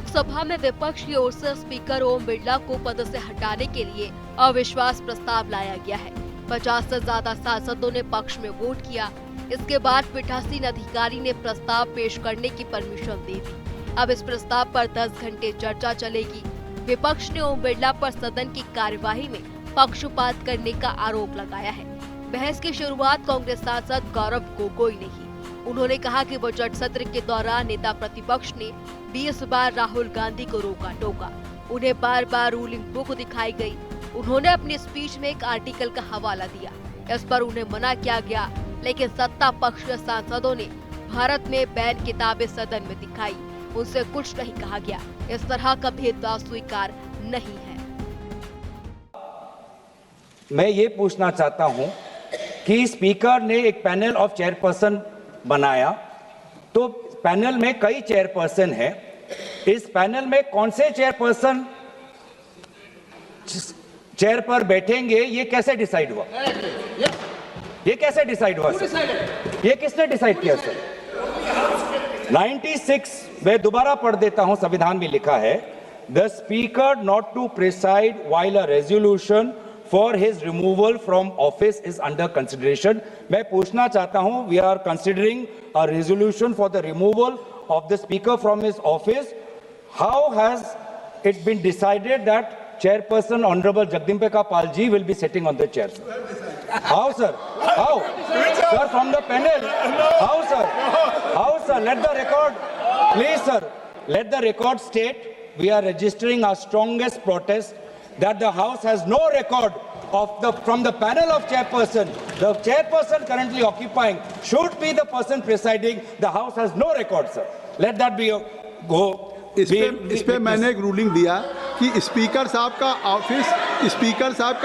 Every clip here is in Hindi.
लोकसभा में विपक्ष की ओर से स्पीकर ओम बिरला को पद से हटाने के लिए अविश्वास प्रस्ताव लाया गया है। 50 से ज्यादा सांसदों ने पक्ष में वोट किया। इसके बाद पीठासीन अधिकारी ने प्रस्ताव पेश करने की परमिशन दे दी। अब इस प्रस्ताव पर 10 घंटे चर्चा चलेगी। विपक्ष ने ओम बिरला पर सदन की कार्यवाही में पक्षपात करने का आरोप लगाया है। बहस की शुरुआत कांग्रेस सांसद गौरव गोगोई ने की। उन्होंने कहा कि बजट सत्र के दौरान नेता प्रतिपक्ष ने 20 बार राहुल गांधी को रोका टोका। उन्हें बार बार रूलिंग बुक दिखाई गई। उन्होंने अपनी स्पीच में एक आर्टिकल का हवाला दिया। इस पर उन्हें मना किया गया, लेकिन सत्ता पक्ष के सांसदों ने भारत में बैन किताबें सदन में दिखाई। उनसे कुछ नहीं कहा गया। इस तरह का भेदभाव स्वीकार नहीं है। मैं ये पूछना चाहता हूँ कि स्पीकर ने एक पैनल ऑफ चेयरपर्सन बनाया, तो पैनल में कई चेयरपर्सन है। इस पैनल में कौन से चेयरपर्सन चेयर पर बैठेंगे, ये कैसे डिसाइड हुआ? ये कैसे डिसाइड हुआ सर? ये किसने डिसाइड किया सर? 96 मैं दोबारा पढ़ देता हूं, संविधान में लिखा है, the speaker not to preside while a resolution for his removal from office is under consideration. मैं पूछना चाहता हूं, we are considering a resolution for the removal of the speaker from his office. How has it been decided that chairperson honorable Jagdimbeka Pal ji will be sitting on the chair, sir? How, sir? How? Sir, from the panel. How, sir? How, sir? Let the record, please, sir. Let the record state we are registering our strongest protest that the House has no record of from the panel of chairperson. The chairperson currently occupying should be the person presiding. The House has no record, sir. Let that be a go. इस पे मैंने एक रूलिंग दिया कि स्पीकर साहब का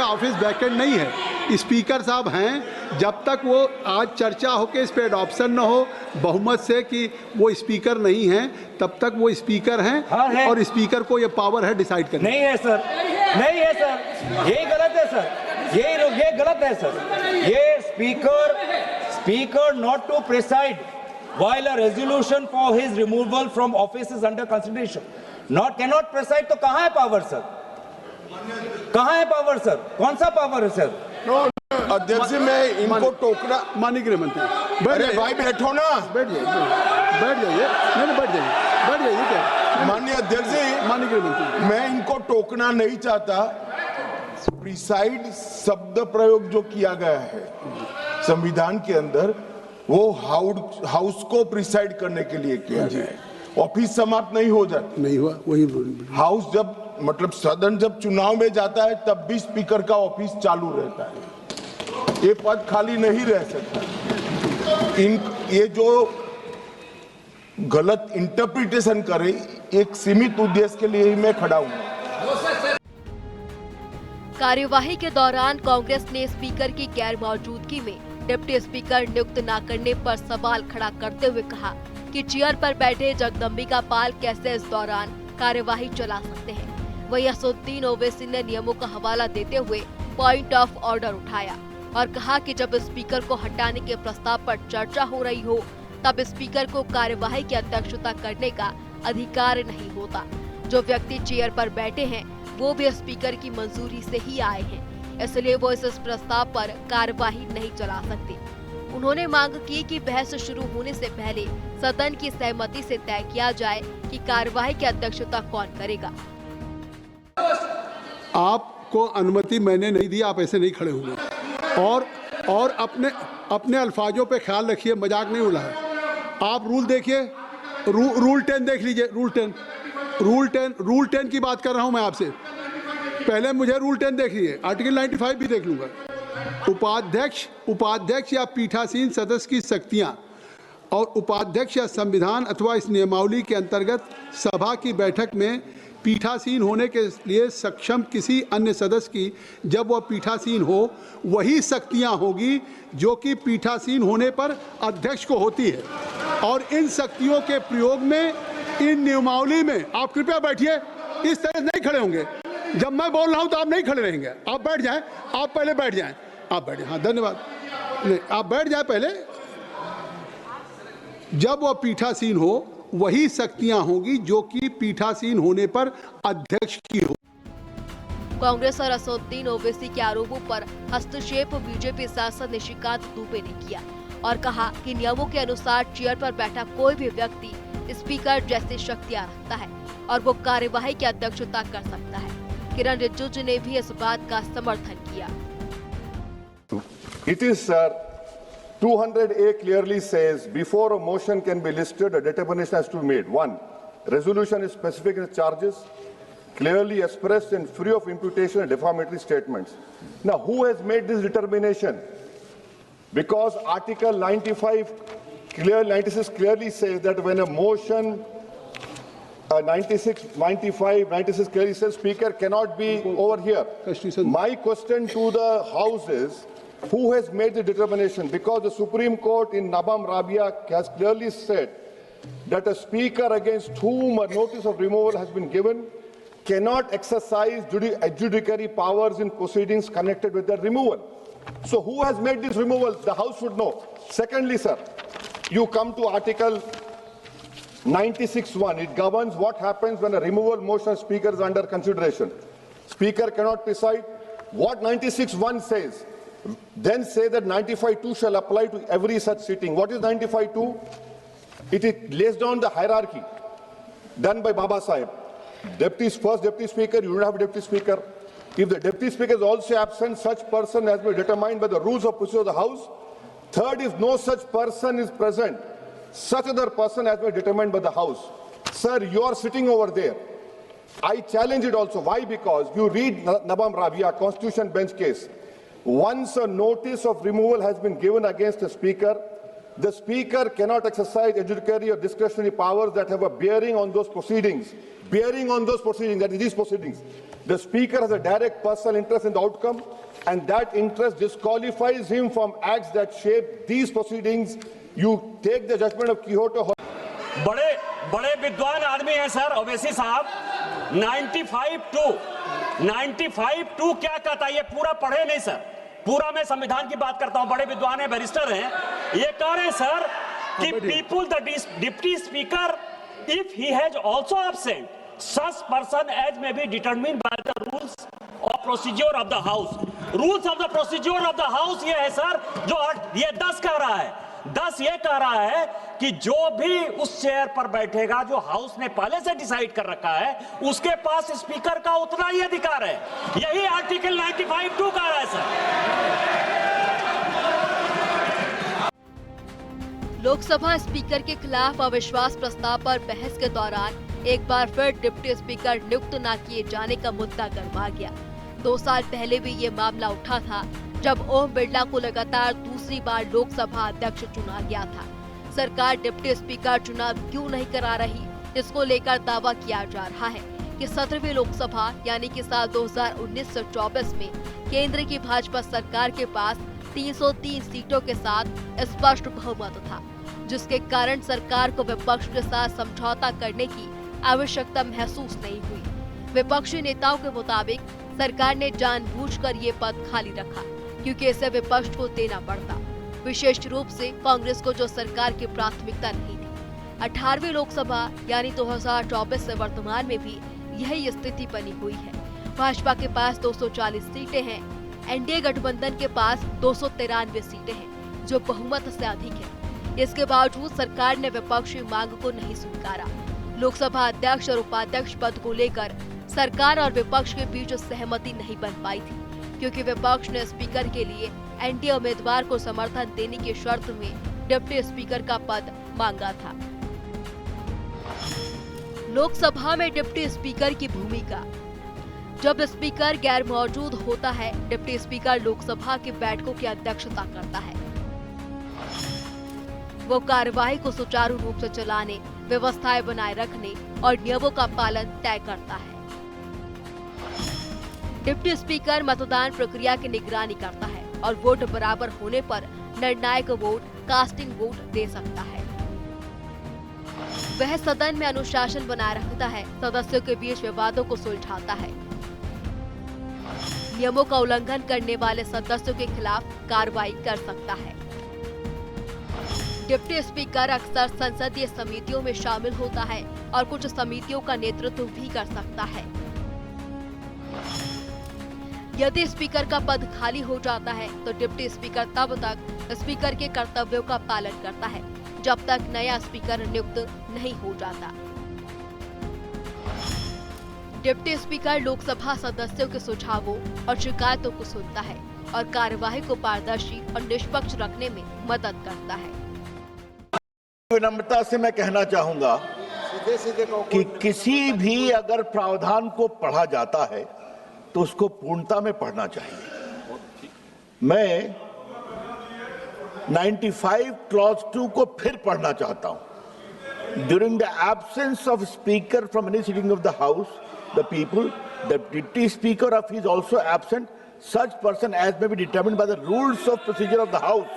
ऑफिस वैकेंट नहीं है। स्पीकर साहब हैं जब तक वो आज चर्चा हो के इस पे एडॉप्शन न हो बहुमत से कि वो स्पीकर नहीं हैं, तब तक वो स्पीकर हैं। हाँ है। और स्पीकर को ये पावर है डिसाइड करने। नहीं है सर, नहीं है सर, ये गलत है सर, ये गलत है सर। ये speaker not to preside while a resolution for his removal from office is under consideration, cannot preside, तो कहाँ है पावर सर? कहाँ है पावर सर? कौन सा पावर है सर? अध्यक्ष जी, मैं इनको टोकना माननीय गृह मंत्री, अरे भाई बैठो ना, बैठ जाइए, नहीं बैठ जाइए क्या? माननीय अध्यक्ष जी, माननीय गृह मंत्री, मैं इनको टोकना नहीं चाहता। प्रिसाइड शब्द प्रयोग जो किया गया है संविधान के अंदर, वो हाउस को प्रिसाइड करने के लिए किया गया है। ऑफिस समाप्त नहीं हो जाता, नहीं हुआ वही हाउस जब मतलब सदन जब चुनाव में जाता है तब भी स्पीकर का ऑफिस चालू रहता है। ये पद खाली नहीं रह सकता। ये जो गलत इंटरप्रिटेशन करे, एक सीमित उद्देश्य के लिए ही मैं खड़ा हूँ। कार्यवाही के दौरान कांग्रेस ने स्पीकर की गैर मौजूदगी में डिप्टी स्पीकर नियुक्त न करने पर सवाल खड़ा करते हुए कहा कि चेयर पर बैठे जगदम्बिका पाल कैसे इस दौरान कार्यवाही चला सकते हैं। वहीं असदुद्दीन ओवैसी ने नियमों का हवाला देते हुए पॉइंट ऑफ ऑर्डर उठाया और कहा कि जब स्पीकर को हटाने के प्रस्ताव पर चर्चा हो रही हो, तब स्पीकर को कार्यवाही की अध्यक्षता करने का अधिकार नहीं होता। जो व्यक्ति चेयर पर बैठे हैं वो भी स्पीकर की मंजूरी से ही आए हैं, इसलिए वो इस प्रस्ताव पर कार्यवाही नहीं चला सकते। उन्होंने मांग की कि बहस शुरू होने से पहले सदन की सहमति से तय किया जाए कि कार्यवाही की अध्यक्षता कौन करेगा। आपको अनुमति मैंने नहीं दी, आप ऐसे नहीं खड़े होंगे। और अपने अल्फाजों पे ख्याल रखिए, मजाक नहीं उड़ा है। आप रूल देखिए, रूल 10 देख लीजिए, रूल 10 की बात कर रहा हूं मैं आपसे। पहले मुझे रूल 10 देख लीजिए, आर्टिकल 95 भी देख लूंगा। उपाध्यक्ष या पीठासीन सदस्य की शक्तियां और उपाध्यक्ष या संविधान अथवा इस नियमावली के अंतर्गत सभा की बैठक में पीठासीन होने के लिए सक्षम किसी अन्य सदस्य की, जब वह पीठासीन हो, वही शक्तियां होगी जो कि पीठासीन होने पर अध्यक्ष को होती है। और इन शक्तियों के प्रयोग में इन नियमावली में, आप कृपया बैठिए, इस तरह नहीं खड़े होंगे। जब मैं बोल रहा हूं तो आप नहीं खड़े रहेंगे, आप बैठ जाएं। आप पहले बैठ जाएं, आप बैठ जाएं। हाँ, धन्यवाद। नहीं, आप बैठ जाएं पहले। जब वह पीठासीन हो, वही शक्तियां होंगी जो कि पीठासीन होने पर अध्यक्ष की हो। कांग्रेस और असदुद्दीन ओवैसी के आरोपों पर हस्तक्षेप बीजेपी सांसद निशिकांत दुबे ने किया और कहा कि नियमों के अनुसार चेयर पर बैठा कोई भी व्यक्ति स्पीकर जैसी शक्तियां रखता है और वो कार्यवाही की अध्यक्षता कर सकता है। किरण रिजिजू ने भी इस बात का समर्थन किया। It is, sir, 200A clearly says before a motion can be listed, a determination has to be made. One, resolution is specific in its charges, clearly expressed and free of imputation and defamatory statements. Now, who has made this determination? Because Article 96 clearly says that when a motion 96 clearly says speaker cannot be over here. My question to the House is, who has made the determination? Because the Supreme Court in Nabam Rabia has clearly said that a speaker against whom a notice of removal has been given cannot exercise adjudicatory powers in proceedings connected with the removal. So who has made this removal? The House should know. Secondly, sir, you come to Article 96(1). It governs what happens when a removal motion speaker is under consideration. Speaker cannot preside. What 96(1) says, then say that 95(2) shall apply to every such sitting. What is 95(2)? It lays down the hierarchy done by Baba Sahib. First deputy speaker, you don't have a deputy speaker. If the deputy speaker is also absent, such person has been determined by the rules of procedure of the House. Third, if no such person is present, such other person has been determined by the House. Sir, you are sitting over there. I challenge it also. Why? Because you read Nabam Rabia, Constitution Bench case. Once a notice of removal has been given against a speaker, the speaker cannot exercise adjudicatory or discretionary powers that have a bearing on those proceedings. Bearing on those proceedings, that is these proceedings. The speaker has a direct personal interest in the outcome, and that interest disqualifies him from acts that shape these proceedings. You take the judgment of Quixote. बड़े विद्वान आदमी हैं सर ओवैसी साहब। 95(2) क्या कहता है? ये पूरा पढ़े नहीं सर, पूरा मैं संविधान की बात करता हूं। बड़े विद्वान हैं, बैरिस्टर हैं, ये कह रहे हैं सर कि people the deputy speaker if he has also absent such person as may be determined by the rules of procedure of the house. Rules of the procedure of the house ये है सर, जो ये 10 कह रहा है। 10 ये कह रहा है कि जो भी उस चेयर पर बैठेगा जो हाउस ने पहले से डिसाइड कर रखा है, उसके पास स्पीकर का उतना ही अधिकार है। यही आर्टिकल 95(2) कह रहा है सर। लोकसभा स्पीकर के खिलाफ अविश्वास प्रस्ताव पर बहस के दौरान एक बार फिर डिप्टी स्पीकर नियुक्त न किए जाने का मुद्दा गरमा गया। 2 साल पहले भी ये मामला उठा था, जब ओम बिरला को लगातार दूसरी बार लोकसभा अध्यक्ष चुना गया था। सरकार डिप्टी स्पीकर चुनाव क्यों नहीं करा रही, इसको लेकर दावा किया जा रहा है कि 17वीं लोकसभा यानी कि साल 2019-24 में केंद्र की भाजपा सरकार के पास 303 सीटों के साथ स्पष्ट बहुमत था, जिसके कारण सरकार को विपक्ष के साथ समझौता करने की आवश्यकता महसूस नहीं हुई। विपक्षी नेताओं के मुताबिक सरकार ने जानबूझकर ये पद खाली रखा क्योंकि इसे विपक्ष को देना पड़ता, विशेष रूप से कांग्रेस को जो सरकार की प्राथमिकता नहीं थी। 18वीं लोकसभा यानी 2024 से वर्तमान में भी यही स्थिति बनी हुई है। भाजपा के पास 240 सीटें हैं, एनडीए गठबंधन के पास 293 सीटें हैं, जो बहुमत से अधिक है। इसके बावजूद सरकार ने विपक्षी मांग को नहीं स्वीकारा। लोकसभा अध्यक्ष और उपाध्यक्ष पद को लेकर सरकार और विपक्ष के बीच सहमति नहीं बन पाई थी, क्योंकि विपक्ष ने स्पीकर के लिए एनडीए उम्मीदवार को समर्थन देने की शर्त में डिप्टी स्पीकर का पद मांगा था। लोकसभा में डिप्टी स्पीकर की भूमिका। जब स्पीकर गैर मौजूद होता है, डिप्टी स्पीकर लोकसभा की बैठकों की अध्यक्षता करता है। वो कार्यवाही को सुचारू रूप से चलाने, व्यवस्थाएं बनाए रखने और नियमों का पालन तय करता है। डिप्टी स्पीकर मतदान प्रक्रिया की निगरानी करता है और वोट बराबर होने पर निर्णायक वोट, कास्टिंग वोट दे सकता है। वह सदन में अनुशासन बनाए रखता है, सदस्यों के बीच विवादों को सुलझाता है, नियमों का उल्लंघन करने वाले सदस्यों के खिलाफ कार्रवाई कर सकता है। डिप्टी स्पीकर अक्सर संसदीय समितियों में शामिल होता है और कुछ समितियों का नेतृत्व भी कर सकता है। यदि स्पीकर का पद खाली हो जाता है तो डिप्टी स्पीकर तब तक स्पीकर के कर्तव्यों का पालन करता है जब तक नया स्पीकर नियुक्त नहीं हो जाता। डिप्टी स्पीकर लोकसभा सदस्यों के सुझावों और शिकायतों को सुनता है और कार्यवाही को पारदर्शी और निष्पक्ष रखने में मदद करता है। विनम्रता से मैं कहना चाहूंगा कि किसी भी अगर प्रावधान को पढ़ा जाता है तो उसको पूर्णता में पढ़ना चाहिए। मैं 95 क्लॉज 2 को फिर पढ़ना चाहता हूं। During the absence of speaker from any sitting of the house, the people, the deputy speaker of is also absent, such person as may be determined by the rules of procedure of the house.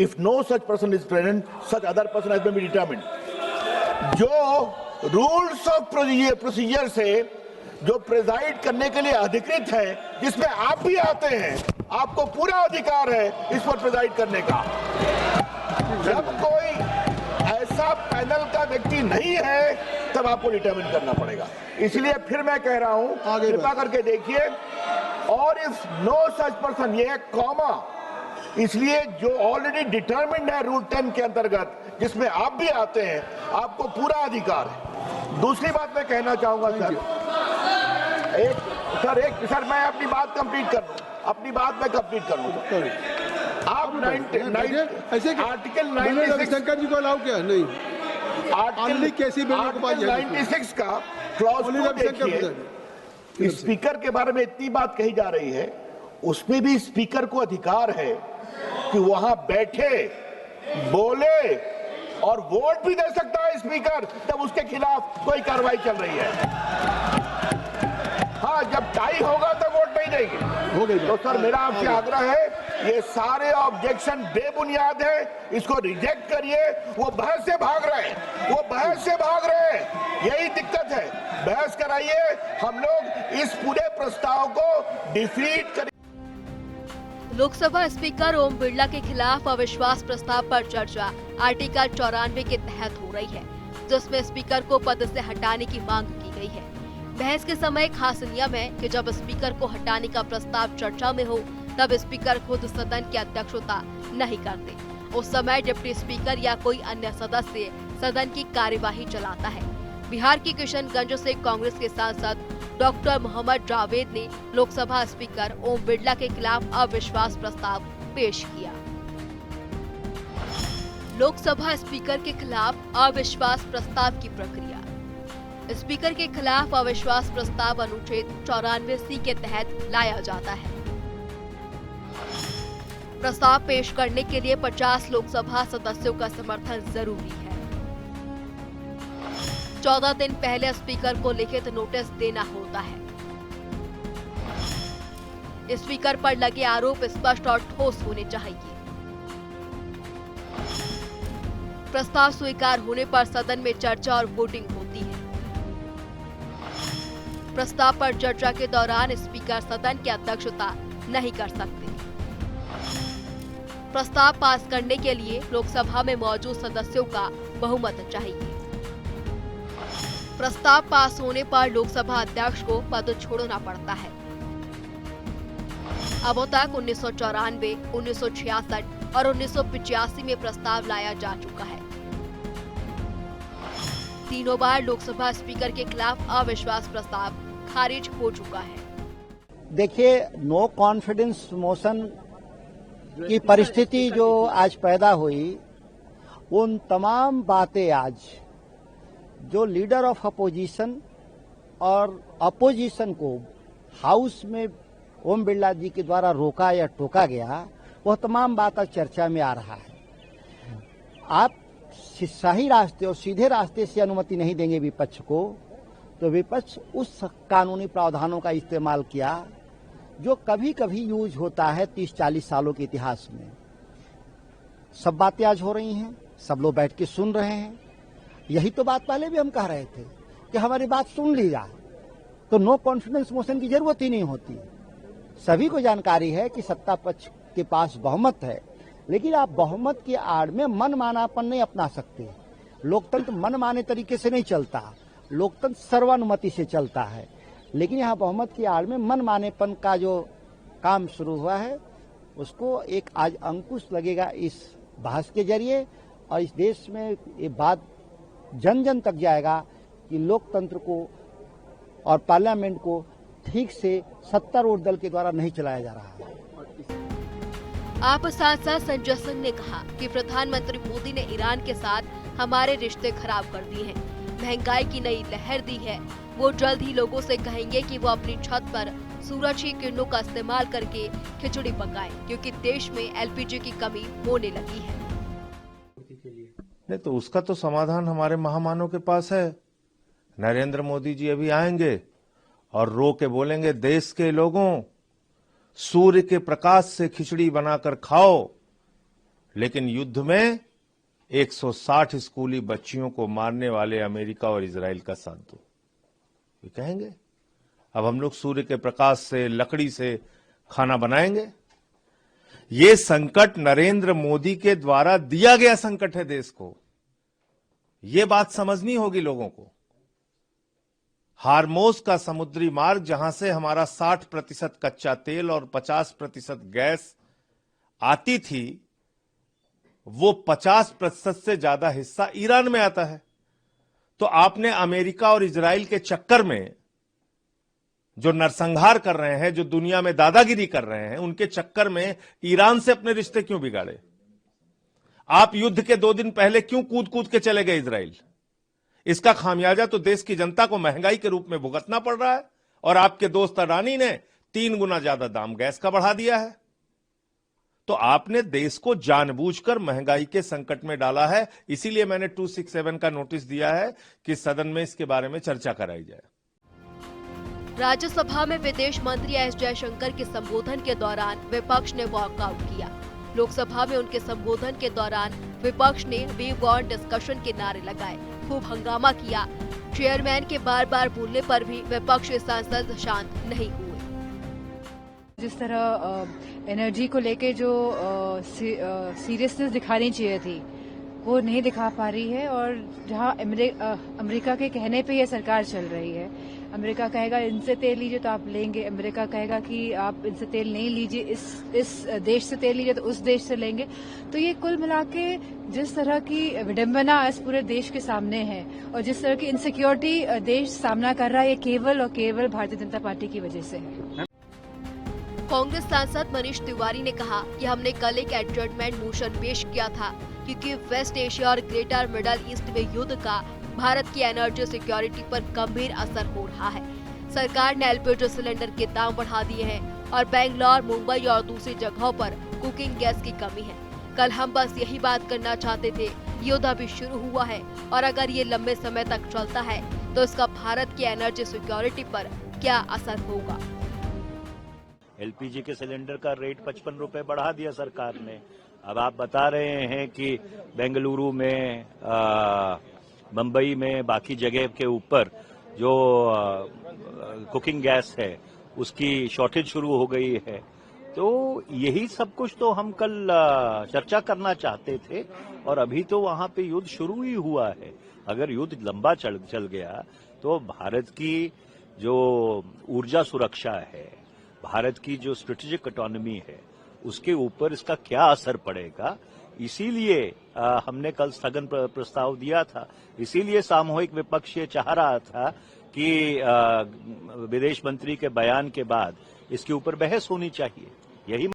If no such person is present, such other person as may be determined. जो rules of procedure से जो प्रेजाइड करने के लिए अधिकृत है, जिसमें आप भी आते हैं, आपको पूरा अधिकार है इस पर प्रेजाइड करने का। जब कोई ऐसा पैनल का व्यक्ति नहीं है तब आपको डिटरमिन करना पड़ेगा। इसलिए फिर मैं कह रहा हूं, कृपा करके देखिए, और इफ नो सच पर्सन, ये है कॉमा, इसलिए जो ऑलरेडी डिटरमिन्ड है रूल 10 के अंतर्गत, जिसमें आप भी आते हैं, आपको पूरा अधिकार है। दूसरी बात मैं कहना चाहूंगा सर, मैं अपनी बात कंप्लीट कर लूं, आप आर्टिकल 96 शंकर जी को अलाउ किया नहीं, आर्टिकल 96 का क्लॉज 2 देखिए। स्पीकर के बारे में इतनी बात कही जा रही है, उसमें भी स्पीकर को अधिकार है कि वहां बैठे, बोले और वोट भी दे सकता है स्पीकर, तब उसके खिलाफ कोई कार्रवाई चल रही है। हाँ, जब टाई होगा तो वोट नहीं देंगे। तो सर, मेरा आपसे आग्रह है, ये सारे ऑब्जेक्शन बेबुनियाद है, इसको रिजेक्ट करिए। वो बहस से भाग रहे हैं, यही दिक्कत है। बहस कराइए, हम लोग इस पूरे प्रस्ताव को डिफीट करें। लोकसभा स्पीकर ओम बिरला के खिलाफ अविश्वास प्रस्ताव पर चर्चा आर्टिकल 94 के तहत हो रही है, जिसमें स्पीकर को पद से हटाने की मांग की गई है। बहस के समय खास नियम है कि जब स्पीकर को हटाने का प्रस्ताव चर्चा में हो, तब स्पीकर खुद सदन की अध्यक्षता नहीं करते। उस समय डिप्टी स्पीकर या कोई अन्य सदस्य सदन की कार्यवाही चलाता है। बिहार की किशनगंज से कांग्रेस के सांसद डॉक्टर मोहम्मद जावेद ने लोकसभा स्पीकर ओम बिरला के खिलाफ अविश्वास प्रस्ताव पेश किया। लोकसभा स्पीकर के खिलाफ अविश्वास प्रस्ताव की प्रक्रिया। स्पीकर के खिलाफ अविश्वास प्रस्ताव अनुच्छेद 94C के तहत लाया जाता है। प्रस्ताव पेश करने के लिए 50 लोकसभा सदस्यों का समर्थन जरूरी है। 14 दिन पहले स्पीकर को लिखित नोटिस देना होता है। स्पीकर पर लगे आरोप स्पष्ट और ठोस होने चाहिए। प्रस्ताव स्वीकार होने पर सदन में चर्चा और वोटिंग होती है। प्रस्ताव पर चर्चा के दौरान स्पीकर सदन की अध्यक्षता नहीं कर सकते। प्रस्ताव पास करने के लिए लोकसभा में मौजूद सदस्यों का बहुमत चाहिए। प्रस्ताव पास होने पर लोकसभा अध्यक्ष को पद छोड़ना पड़ता है। अब तक 1994, 1966 और 1985 में प्रस्ताव लाया जा चुका है। तीनों बार लोकसभा स्पीकर के खिलाफ अविश्वास प्रस्ताव खारिज हो चुका है। देखिए, नो कॉन्फिडेंस मोशन की परिस्थिति जो आज पैदा हुई, उन तमाम बातें आज जो लीडर ऑफ अपोजिशन और अपोजिशन को हाउस में ओम बिरला जी के द्वारा रोका या टोका गया, वह तमाम बात आज चर्चा में आ रहा है। आप सही रास्ते और सीधे रास्ते से अनुमति नहीं देंगे विपक्ष को, तो विपक्ष उस कानूनी प्रावधानों का इस्तेमाल किया जो कभी कभी यूज होता है 30-40 सालों के इतिहास में। सब बातें आज हो रही हैं, सब लोग बैठ के सुन रहे हैं। यही तो बात पहले भी हम कह रहे थे कि हमारी बात सुन ली जाए तो नो कॉन्फिडेंस मोशन की जरूरत ही नहीं होती। सभी को जानकारी है कि सत्ता पक्ष के पास बहुमत है, लेकिन आप बहुमत की आड़ में मनमानापन नहीं अपना सकते। लोकतंत्र मनमाने तरीके से नहीं चलता, लोकतंत्र सर्वानुमति से चलता है। लेकिन यहाँ बहुमत की आड़ में मनमानेपन का जो काम शुरू हुआ है, उसको एक आज अंकुश लगेगा इस बहस के जरिए, और इस देश में ये बात जन जन तक जाएगा कि लोकतंत्र को और पार्लियामेंट को ठीक से सत्तारूढ़ दल के द्वारा नहीं चलाया जा रहा है। आप सांसद संजय सिंह ने कहा कि प्रधानमंत्री मोदी ने ईरान के साथ हमारे रिश्ते खराब कर दिए हैं, महंगाई की नई लहर दी है। वो जल्द ही लोगों से कहेंगे कि वो अपनी छत पर सूरज की किरणों का इस्तेमाल करके खिचड़ी पकाएं, क्योंकि देश में एलपीजी की कमी होने लगी है। नहीं तो उसका तो समाधान हमारे महामानव के पास है। नरेंद्र मोदी जी अभी आएंगे और रो के बोलेंगे, देश के लोगों, सूर्य के प्रकाश से खिचड़ी बनाकर खाओ, लेकिन युद्ध में 160 स्कूली बच्चियों को मारने वाले अमेरिका और इजराइल का साथ दो। ये कहेंगे अब हम लोग सूर्य के प्रकाश से, लकड़ी से खाना बनाएंगे। ये संकट नरेंद्र मोदी के द्वारा दिया गया संकट है देश को। ये बात समझनी होगी लोगों को। हार्मोज का समुद्री मार्ग, जहां से हमारा 60% कच्चा तेल और 50% गैस आती थी, वो 50% से ज्यादा हिस्सा ईरान में आता है। तो आपने अमेरिका और इजराइल के चक्कर में जो नरसंहार कर रहे हैं, जो दुनिया में दादागिरी कर रहे हैं, उनके चक्कर में ईरान से अपने रिश्ते क्यों बिगाड़े? आप युद्ध के 2 दिन पहले क्यों कूद कूद के चले गए इजराइल? इसका खामियाजा तो देश की जनता को महंगाई के रूप में भुगतना पड़ रहा है, और आपके दोस्त अडानी ने 3 गुना ज्यादा दाम गैस का बढ़ा दिया है। तो आपने देश को जानबूझकर महंगाई के संकट में डाला है। इसीलिए मैंने 267 का नोटिस दिया है कि सदन में इसके बारे में चर्चा कराई जाए। राज्यसभा में विदेश मंत्री एस जयशंकर के संबोधन के दौरान विपक्ष ने वॉकआउट किया। लोकसभा में उनके संबोधन के दौरान विपक्ष ने वी वांट डिस्कशन के नारे लगाए, खूब हंगामा किया। चेयरमैन के बार बार बोलने पर भी विपक्षी सांसद शांत नहीं हुए। जिस तरह एनर्जी को लेके जो सीरियसनेस दिखानी चाहिए थी, वो नहीं दिखा पा रही है। और जहां अमेरिका के कहने पे ये सरकार चल रही है, अमेरिका कहेगा इनसे तेल लीजिए तो आप लेंगे, अमेरिका कहेगा कि आप इनसे तेल नहीं लीजिए, इस देश से तेल लीजिए तो उस देश से लेंगे। तो ये कुल मिला के जिस तरह की विडंबना इस पूरे देश के सामने है और जिस तरह की इनसिक्योरिटी देश सामना कर रहा है, ये केवल और केवल भारतीय जनता पार्टी की वजह से है। कांग्रेस सांसद मनीष तिवारी ने कहा कि हमने कल एक एडजर्टमेंट मोशन पेश किया था, क्योंकि वेस्ट एशिया और ग्रेटर मिडल ईस्ट में युद्ध का भारत की एनर्जी सिक्योरिटी पर गंभीर असर हो रहा है। सरकार ने एलपीजी सिलेंडर के दाम बढ़ा दिए हैं और बेंगलोर, मुंबई और दूसरी जगहों पर कुकिंग गैस की कमी है। कल हम बस यही बात करना चाहते थे। युद्ध अभी शुरू हुआ है और अगर ये लंबे समय तक चलता है तो इसका भारत की एनर्जी सिक्योरिटी पर क्या असर होगा। एलपीजी के सिलेंडर का रेट 55 रुपए बढ़ा दिया सरकार ने। अब आप बता रहे हैं कि बेंगलुरु में, मुंबई में, बाकी जगह के ऊपर जो कुकिंग गैस है उसकी शॉर्टेज शुरू हो गई है। तो यही सब कुछ तो हम कल चर्चा करना चाहते थे, और अभी तो वहां पे युद्ध शुरू ही हुआ है। अगर युद्ध लंबा चल गया तो भारत की जो ऊर्जा सुरक्षा है, भारत की जो स्ट्रेटेजिक ऑटोनॉमी है, उसके ऊपर इसका क्या असर पड़ेगा। इसीलिए हमने कल स्थगन प्रस्ताव दिया था। इसीलिए सामूहिक विपक्ष ये चाह रहा था कि विदेश मंत्री के बयान के बाद इसके ऊपर बहस होनी चाहिए। यही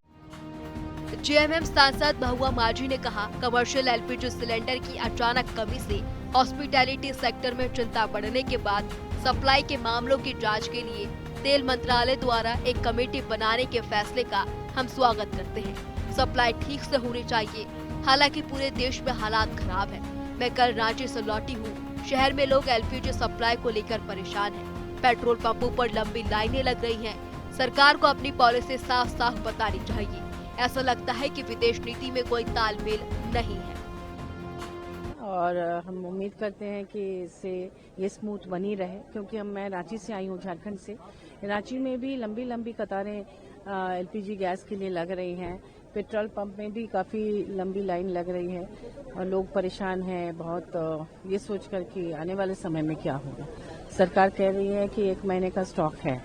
जेएमएम सांसद महुआ माझी ने कहा, कमर्शियल एलपीजी सिलेंडर की अचानक कमी से हॉस्पिटैलिटी सेक्टर में चिंता बढ़ने के बाद सप्लाई के मामलों की जांच के लिए तेल मंत्रालय द्वारा एक कमेटी बनाने के फैसले का हम स्वागत करते हैं। सप्लाई ठीक से होनी चाहिए। हालांकि पूरे देश में हालात खराब है। मैं कल रांची से लौटी हूँ। शहर में लोग एलपीजी सप्लाई को लेकर परेशान हैं। पेट्रोल पंपों पर लंबी लाइनें लग रही हैं। सरकार को अपनी पॉलिसी साफ साफ बतानी चाहिए। ऐसा लगता है कि विदेश नीति में कोई तालमेल नहीं है। और हम उम्मीद करते हैं कि इससे ये स्मूथ बनी रहे, क्योंकि मैं रांची से आई हूँ, झारखंड से। रांची में भी लंबी लंबी कतारें एलपीजी गैस के लिए लग रही हैं। पेट्रोल पंप में भी काफ़ी लंबी लाइन लग रही है और लोग परेशान हैं बहुत, ये सोचकर कि आने वाले समय में क्या होगा। सरकार कह रही है कि 1 महीने का स्टॉक है,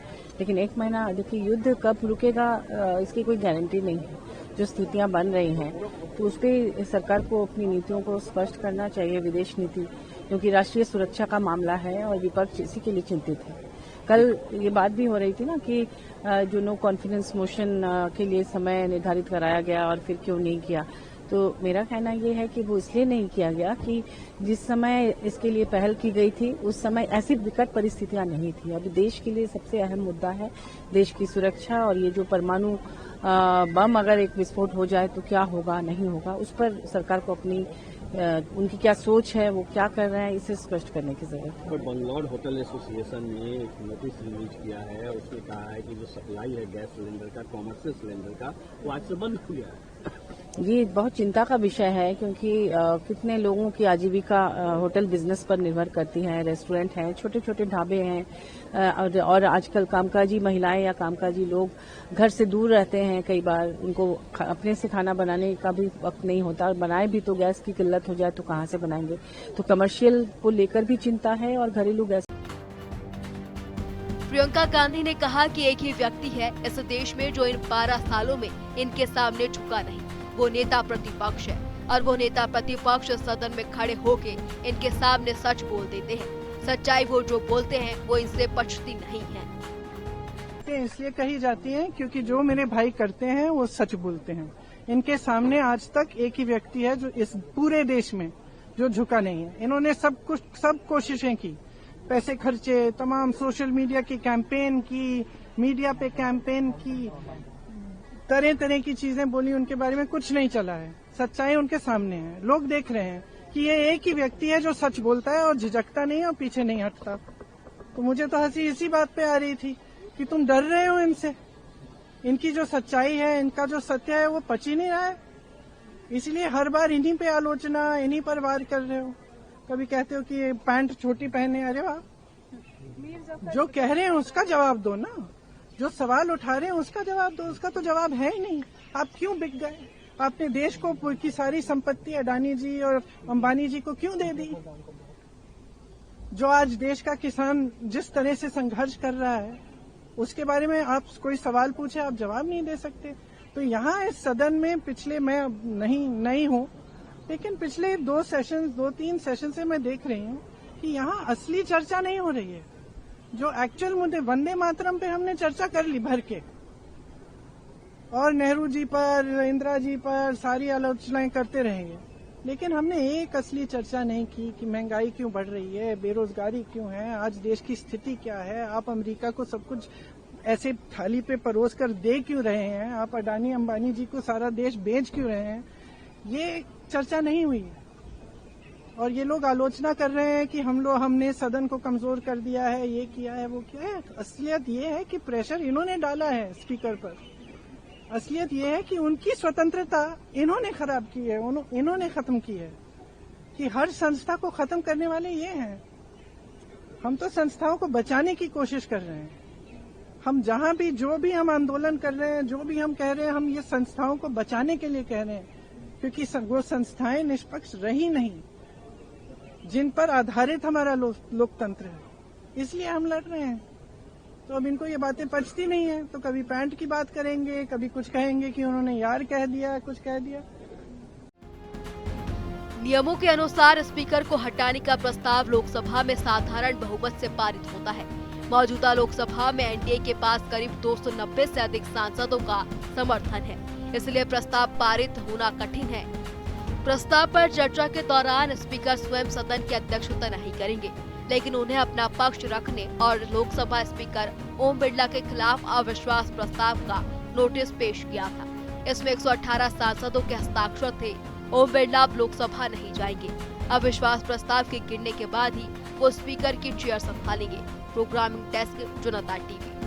लेकिन 1 महीना, देखिए युद्ध कब रुकेगा इसकी कोई गारंटी नहीं है। जो स्थितियां बन रही हैं तो उस पर सरकार को अपनी नीतियों को स्पष्ट करना चाहिए, विदेश नीति, क्योंकि राष्ट्रीय सुरक्षा का मामला है और विपक्ष इसी के लिए चिंतित है। कल ये बात भी हो रही थी ना कि जो नो कॉन्फिडेंस मोशन के लिए समय निर्धारित कराया गया और फिर क्यों नहीं किया, तो मेरा कहना ये है कि वो इसलिए नहीं किया गया कि जिस समय इसके लिए पहल की गई थी उस समय ऐसी विकट परिस्थितियां नहीं थी। अभी देश के लिए सबसे अहम मुद्दा है देश की सुरक्षा, और ये जो परमाणु बम अगर एक विस्फोट हो जाए तो क्या होगा, नहीं होगा, उस पर सरकार को अपनी उनकी क्या सोच है, वो क्या कर रहे हैं, इसे स्पष्ट करने की जरूरत है। पर बंगलौर होटल एसोसिएशन ने एक नोटिस रिलीज किया है, उसमें कहा है कि जो सप्लाई है गैस सिलेंडर का, कॉमर्शियल सिलेंडर का, वो आज से बंद हो गया है। ये बहुत चिंता का विषय है, क्योंकि कितने लोगों की आजीविका होटल बिजनेस पर निर्भर करती है। रेस्टोरेंट हैं, छोटे छोटे ढाबे हैं, और आजकल कामकाजी महिलाएं या कामकाजी लोग घर से दूर रहते हैं। कई बार उनको अपने से खाना बनाने का भी वक्त नहीं होता, और बनाए भी तो गैस की किल्लत हो जाए तो कहाँ से बनाएंगे। तो कमर्शियल को लेकर भी चिंता है और घरेलू गैस। प्रियंका गांधी ने कहा कि एक ही व्यक्ति है इस देश में जो इन 12 सालों में इनके सामने झुका नहीं, वो नेता प्रतिपक्ष है, और वो नेता प्रतिपक्ष सदन में खड़े होके इनके सामने सच बोल देते हैं। सच्चाई वो जो बोलते हैं वो इनसे पछती नहीं है। इसलिए कही जाती है क्योंकि जो मेरे भाई करते हैं वो सच बोलते हैं। इनके सामने आज तक एक ही व्यक्ति है जो इस पूरे देश में जो झुका नहीं है। इन्होंने सब कोशिशें की, पैसे खर्चे, तमाम सोशल मीडिया की कैंपेन की, मीडिया पे कैंपेन की, तरह तरह की चीजें बोली, उनके बारे में कुछ नहीं चला है। सच्चाई उनके सामने है, लोग देख रहे हैं कि ये एक ही व्यक्ति है जो सच बोलता है और झिझकता नहीं और पीछे नहीं हटता। तो मुझे तो हंसी इसी बात पे आ रही थी कि तुम डर रहे हो इनसे, इनकी जो सच्चाई है, इनका जो सत्य है वो पच ही नहीं रहा है, इसलिए हर बार इन्हीं पे आलोचना, इन्हीं पर वार कर रहे हो। कभी कहते हो कि पैंट छोटी पहने, अरे वाह, जो कह रहे हैं उसका जवाब दो ना, जो सवाल उठा रहे हैं उसका जवाब दो। उसका तो जवाब है ही नहीं। आप क्यों बिक गए? आपने देश को की सारी संपत्ति अडानी जी और अंबानी जी को क्यों दे दी? जो आज देश का किसान जिस तरह से संघर्ष कर रहा है उसके बारे में आप कोई सवाल पूछे, आप जवाब नहीं दे सकते। तो यहाँ इस सदन में पिछले, मैं नहीं हूँ, लेकिन पिछले 2-3 सेशन से मैं देख रही हूँ कि यहाँ असली चर्चा नहीं हो रही है। जो एक्चुअल मुद्दे, वंदे मातरम पे हमने चर्चा कर ली भर के, और नेहरू जी पर, इंदिरा जी पर सारी आलोचनाएं करते रहेंगे, लेकिन हमने एक असली चर्चा नहीं की कि महंगाई क्यों बढ़ रही है, बेरोजगारी क्यों है, आज देश की स्थिति क्या है, आप अमेरिका को सब कुछ ऐसे थाली पे परोस कर दे क्यों रहे हैं, आप अडानी अंबानी जी को सारा देश बेच क्यों रहे हैं, ये चर्चा नहीं हुई। और ये लोग आलोचना कर रहे हैं कि हमने सदन को कमजोर कर दिया है, ये किया है, वो किया है। असलियत ये है कि प्रेशर इन्होंने डाला है स्पीकर पर। असलियत ये है कि उनकी स्वतंत्रता इन्होंने खराब की है, इन्होंने खत्म की है, कि हर संस्था को खत्म करने वाले ये हैं। हम तो संस्थाओं को बचाने की कोशिश कर रहे हैं। हम जहां भी, जो भी हम आंदोलन कर रहे हैं, जो भी हम कह रहे हैं, हम ये संस्थाओं को बचाने के लिए कह रहे हैं, क्योंकि वो संस्थाएं निष्पक्ष रही नहीं जिन पर आधारित हमारा लोकतंत्र है, इसलिए हम लड़ रहे हैं। तो अब इनको ये बातें पचती नहीं है, तो कभी पैंट की बात करेंगे, कभी कुछ कहेंगे कि उन्होंने यार कह दिया, कुछ कह दिया। नियमों के अनुसार स्पीकर को हटाने का प्रस्ताव लोकसभा में साधारण बहुमत से पारित होता है। मौजूदा लोकसभा में एनडीए के पास करीब 290 से अधिक सांसदों का समर्थन है, इसलिए प्रस्ताव पारित होना कठिन है। प्रस्ताव पर चर्चा के दौरान स्पीकर स्वयं सदन की अध्यक्षता नहीं करेंगे, लेकिन उन्हें अपना पक्ष रखने और लोकसभा स्पीकर ओम बिरला के खिलाफ अविश्वास प्रस्ताव का नोटिस पेश किया था। इसमें 118 सांसदों के हस्ताक्षर थे। ओम बिरला अब लोकसभा नहीं जाएंगे। अविश्वास प्रस्ताव के गिरने के बाद ही वो स्पीकर की चेयर संभालेंगे। प्रोग्रामिंग डेस्क, जनता टीवी।